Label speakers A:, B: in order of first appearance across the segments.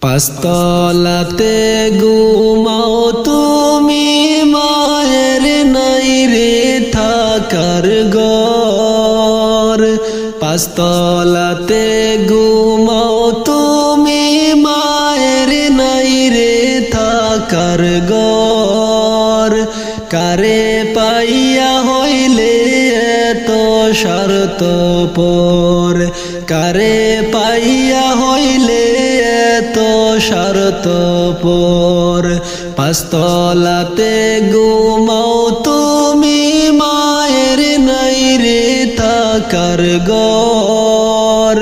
A: পাঁচতলাতে ঘুমাও তুমি মায়ের নাই রে থাকার ঘর। পাঁচতলাতে ঘুমাও তুমি মায়ের নাই রে থাকার ঘর। কারে পাইয়া হইলে এত স্বার্থপর, কারে পাইয়া হইলে এত স্বার্থপর। পাঁচতলাতে ঘুমাও তুমি মায়ের নাই রে থাকার ঘর।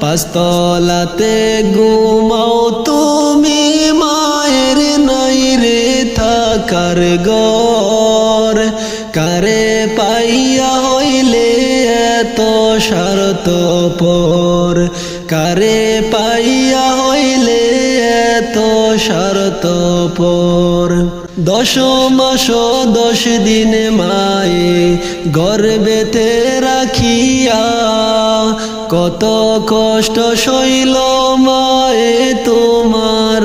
A: পাঁচতলাতে ঘুমাও তুমি মায়ের নাই রে থাকার ঘর। কারে পাইয়া হইলে এত স্বার্থপর, কারে পাইয়া হইলে এত স্বার্থপর। 10 মাস 10 দিন মায়ে গর্ভেতে রাখিয়া কত কষ্ট সইল মায়ে তোমার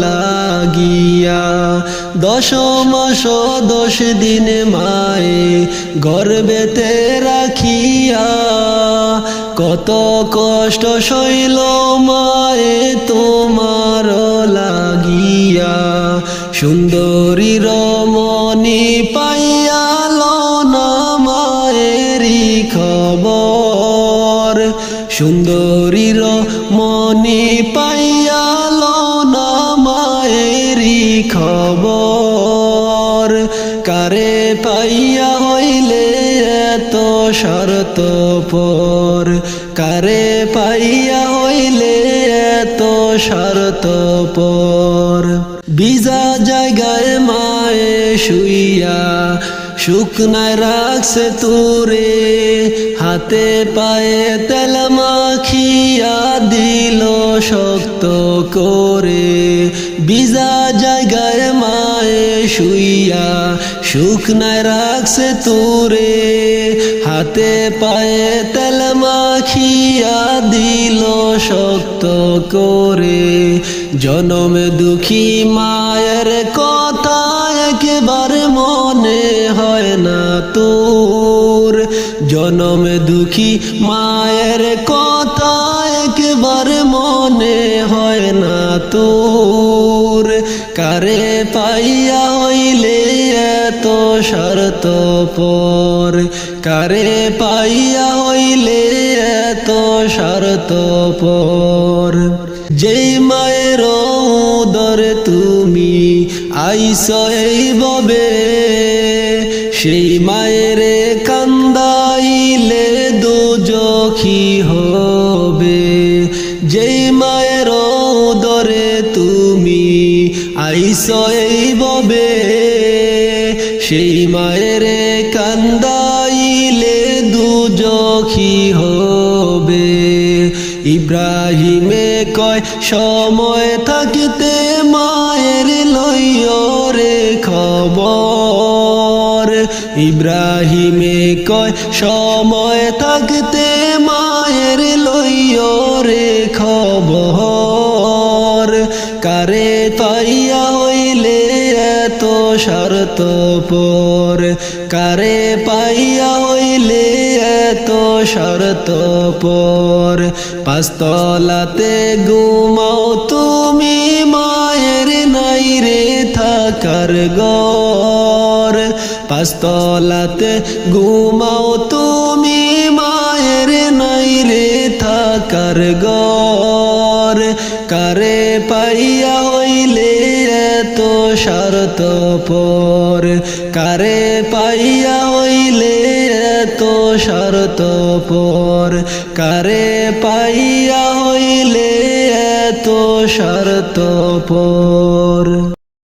A: লাগিয়া। 10 মাস 10 দিন মায়ে গর্ভেতে রাখিয়া কত কষ্ট সইল মায়ে তোমার লাগিয়া। সুন্দরী রমণী পাইয়াল না মায়েরই খবর। সুন্দরী রমণী পাইয়াল না মায়েরই খবর। কারে পাইয়া হইলে এত স্বার্থপর, কারে পাইয়া হইলে এত স্বার্থপর। বিজা জায়গায় মায়ে শুইয়া শুকনায় রাখছে তুরে, হাতে পায়ে তেল মাখিয়া দিল শক্ত করে। বিজা জায়গায় মায়ে শুইয়া শুকনায় রাখছে তুরে, হাতে পায়ে তেল মাখিয়া দিল শক্ত করে। জনমে দুঃখী মায়ের কথা একেবারে মনে হয় না তোর। জনমে দুঃখী মায়ের কথা একেবারে মনে হয় না তোর। কারে পাইয়া হইলে এত স্বার্থপর, কারে পাইয়া হইলে এত স্বার্থপর। যেই মায়ের উদরে তুমি আইস এই ভবে, সেই মায়েরে কান্দাইলে দোজখী হবে। যেই মায়ের উদরে তুমি আইস এই ভবে, সেই মায়েরে কান্দাইলে দোজখী হবে। ইব্রাহিমে কয় সময় থাকিতে মায়ের লইও রে খবর। ইব্রাহিমে কয় সময় থাকতে মায়ের লইও রে খবর। কারে পাইয়া হইলে এত স্বার্থপর, কারে পাইয়া হইলে এত স্বার্থপর। পাঁচতলাতে ঘুমাও তুমি মায়ের নাই রে থাকার ঘর। পাঁচতলাতে ঘুমাও তুমি মায়ের নাই রে থাকার ঘর। কারে পাইয়া হইলে এত স্বার্থপর, কারে পাইয়া হইলে এত স্বার্থপর। কারে পাইয়া হইলে এত স্বার্থপর।